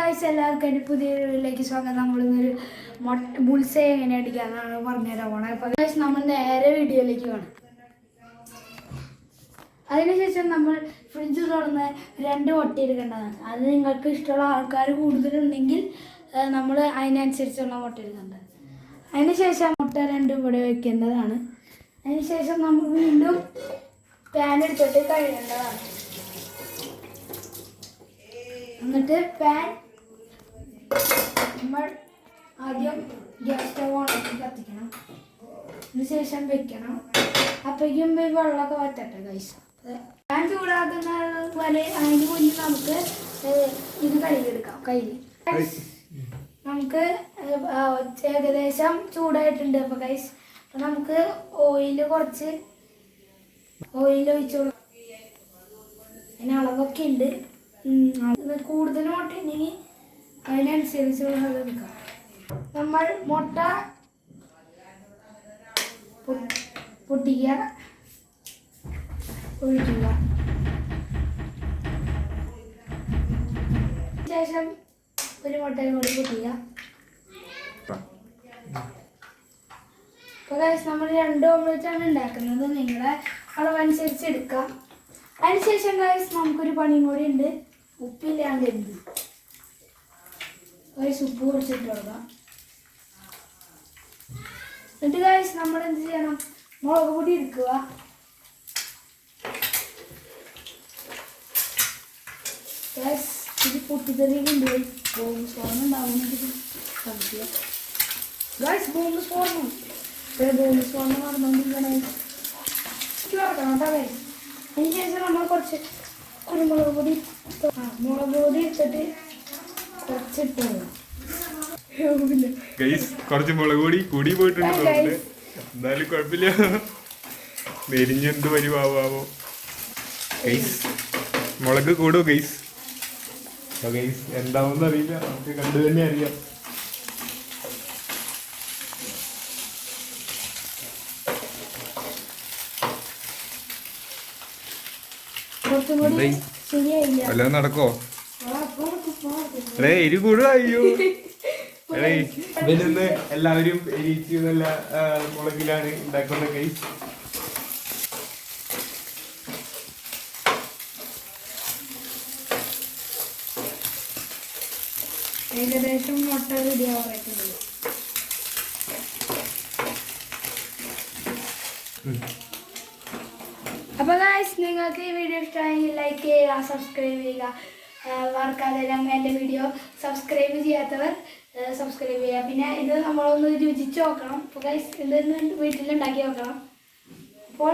Guys, എല്ലാവർക്കും എൻ്റെ പുതിയ വീഡിയോയിലേക്ക് സ്വാഗതം. നമ്മളിന്നൊരു ബുൾസൈ എങ്ങനെ അടിക്കാന്നാണ് പറഞ്ഞുതരാൻ പോണത്. അപ്പോൾ ഗായ്സ്, നമ്മൾ നേരെ വീഡിയോയിലേക്ക് വേണം. അതിനുശേഷം നമ്മൾ ഫ്രിഡ്ജ് തുറന്ന് 2 മുട്ട എടുക്കേണ്ടതാണ്. അത് നിങ്ങൾക്ക് ഇഷ്ടമുള്ള ആൾക്കാർ കൂടുതലുണ്ടെങ്കിൽ നമ്മൾ അതിനനുസരിച്ചുള്ള മുട്ട എടുക്കേണ്ടത്. അതിനുശേഷം മുട്ട 2 ഇവിടെ വയ്ക്കേണ്ടതാണ്. അതിനുശേഷം നമ്മൾ വീണ്ടും പാൻ എടുത്തിട്ട് കഴുകേണ്ടതാണ്. എന്നിട്ട് പാൻ നമ്മൾ ആദ്യം ഗ്യാസ് സ്റ്റവ് ഓണാക്കി കത്തിക്കണം. അതിനുശേഷം വെക്കണം. അപ്പോഴേക്കും വെള്ളമൊക്കെ വറ്റട്ടെ ഗൈസ്. പാൻ ചൂടാക്കുന്ന പോലെ അതിന് മുന്നേ നമുക്ക് ഇത് കഴുകിയെടുക്കാം കയ്യിൽ. നമുക്ക് ഏകദേശം ചൂടായിട്ടുണ്ട്. അപ്പോൾ ഗൈസ്, നമുക്ക് കുറച്ച് ഓയിൽ ഒഴിച്ചു കൊടുക്കാം. അതിന് അളവൊക്കെ ഉണ്ട്. കൂടുതൽ മുട്ട ഉണ്ടെങ്കിൽ അതിനനുസരിച്ച് എടുക്കാം. നമ്മൾ മുട്ട പൊട്ടിക്കുക, ഒഴിക്കുക. ശേഷം ഒരു മുട്ടയും കൂടി പൊട്ടിക്കുക. അപ്പോൾ ഗൈസ്, നമ്മൾ 2 ഓംലെറ്റാണ് ഉണ്ടാക്കുന്നത്. നിങ്ങളുടെ അളവനുസരിച്ച് എടുക്കാം. അതിനുശേഷം ഗൈസ്, നമുക്കൊരു പണിയും കൂടി ഉണ്ട്. ഉപ്പില്ലാണ്ട് എന്ത് ഗൈസ്, ഉപ്പ് കുടിച്ചിട്ട് കൊടുക്കാം. എന്നിട്ട് ഗൈസ്, നമ്മൾ എന്ത് ചെയ്യണം? മുളക് പൊടി എടുക്കുക. ഗൈസ്, ഇത് പൊട്ടിത്തെറിയിലുണ്ട്. ബോംബ് സ്ഫോടനം ഉണ്ടാവുന്നത് ശ്രദ്ധിക്കുക ഗൈസ്. ബോംബ് സ്ഫോടനം നടന്നുകൊണ്ടിരിക്കണം കേട്ടോ ഗൈസ്. അതിനുശേഷം നമ്മൾ കുറച്ച് കുരുമുളക് പൊടി എടുത്തിട്ട് കുറച്ചിട്ട് കുറച്ച് മുളക് പൊടി കൂടി പോയിട്ടുണ്ട്. എന്നാലും കുഴപ്പമില്ല. മെരിഞ്ഞെന്ത് പരിവാവോ ഗൈസ്. മുളക് കൂടുമോ ഗൈസ്? ഗൈസ്, എന്താവെന്ന് അറിയില്ല. നമുക്ക് കണ്ടു തന്നെ അറിയാം. വല്ലതും നടക്കോ? എരി കൂടുക. അയ്യോ, ഇവനൊന്ന് എല്ലാവരും എരിച്ച് നല്ല മുളകിലാണ് ഉണ്ടാക്കുന്നത് ഗൈസ്. ഏകദേശം മുട്ട റെഡിയാവാറായിട്ടുണ്ട്. അപ്പോൾ ഗൈസ്, നിങ്ങൾക്ക് ഈ വീഡിയോ ഇഷ്ടമായെങ്കിൽ ലൈക്ക് ചെയ്യുക, സബ്സ്ക്രൈബ് ചെയ്യുക. മറക്കാതെ എൻ്റെ വീഡിയോ സബ്സ്ക്രൈബ് ചെയ്യാത്തവർ സബ്സ്ക്രൈബ് ചെയ്യുക. പിന്നെ ഇത് നമ്മളൊന്ന് രുചിച്ച് നോക്കണം. അപ്പോൾ ഗൈസ്, ഇതൊന്ന് വീട്ടിലുണ്ടാക്കി നോക്കണം. അപ്പോൾ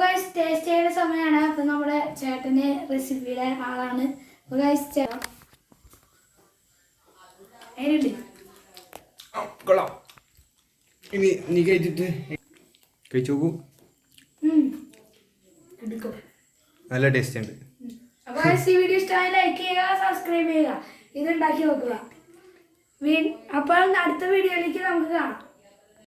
ഗൈസ്, ടേസ്റ്റ് ചെയ്യുന്ന സമയമാണ്. അപ്പോൾ നമ്മുടെ ചേട്ടന് റെസിപ്പിയുടെ ആളാണ്. അപ്പോൾ ഗൈസ്, ചേട്ടാ ഇനി നീ കഴിച്ചിട്ട് കഴിച്ചു നോക്കൂ. നല്ല ടേസ്റ്റ് ഉണ്ട്. അപ്പോൾ ഈ വീഡിയോ ഇഷ്ടമായി ലൈക്ക് ചെയ്യുക, സബ്സ്ക്രൈബ് ചെയ്യുക. ഇത് ഉണ്ടാക്കി നോക്കുക. അപ്പോൾ അടുത്ത വീഡിയോയിലേക്ക് നമുക്ക് കാണാം.